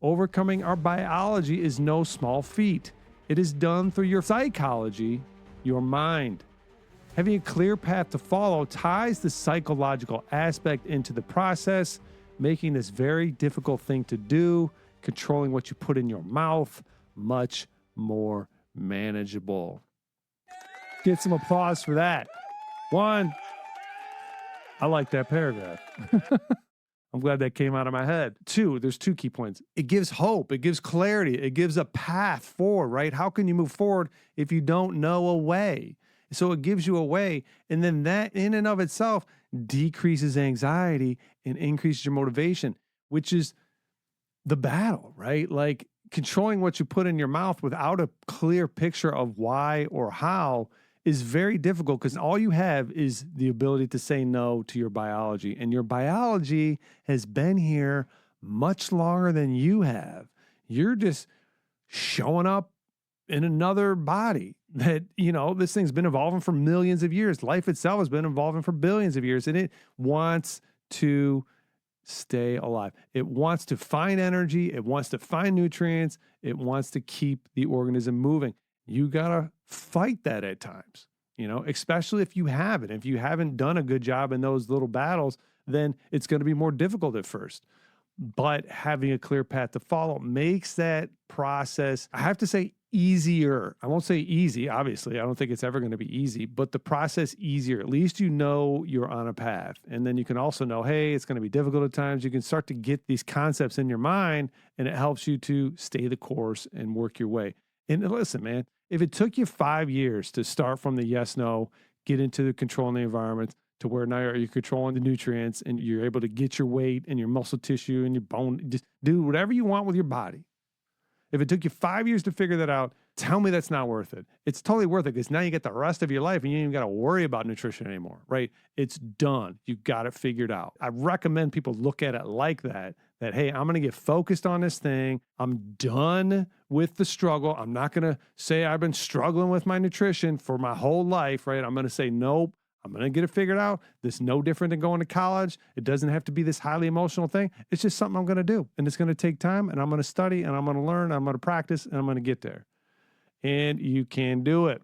Overcoming our biology is no small feat. It is done through your psychology, your mind. Having a clear path to follow ties the psychological aspect into the process, making this very difficult thing to do, controlling what you put in your mouth, much more manageable. Get some applause for that. One, I like that paragraph. I'm glad that came out of my head. Two, there's two key points. It gives hope. It gives clarity. It gives a path forward, right? How can you move forward if you don't know a way? So it gives you a way. And then that in and of itself decreases anxiety and increases your motivation, which is the battle, right? Like controlling what you put in your mouth without a clear picture of why or how is very difficult, because all you have is the ability to say no to your biology. And your biology has been here much longer than you have. You're just showing up in another body that, this thing's been evolving for millions of years. Life itself has been evolving for billions of years, and it wants to stay alive. It wants to find energy. It wants to find nutrients. It wants to keep the organism moving. You got to fight that at times, especially if you haven't. If you haven't done a good job in those little battles, then it's going to be more difficult at first. But having a clear path to follow makes that process, I have to say, easier. I won't say easy, obviously. I don't think it's ever going to be easy, but the process easier. At least you're on a path. And then you can also know, hey, it's going to be difficult at times. You can start to get these concepts in your mind, and it helps you to stay the course and work your way. And listen, man, if it took you 5 years to start from the yes, no, get into the controlling the environment to where now you're controlling the nutrients and you're able to get your weight and your muscle tissue and your bone, just do whatever you want with your body. If it took you 5 years to figure that out, tell me that's not worth it. It's totally worth it, because now you get the rest of your life and you ain't even got to worry about nutrition anymore, right? It's done. You got it figured out. I recommend people look at it like that, hey, I'm going to get focused on this thing. I'm done with the struggle. I'm not going to say I've been struggling with my nutrition for my whole life, right? I'm going to say, nope, I'm going to get it figured out. This is no different than going to college. It doesn't have to be this highly emotional thing. It's just something I'm going to do. And it's going to take time, and I'm going to study, and I'm going to learn, I'm going to practice, and I'm going to get there. And you can do it.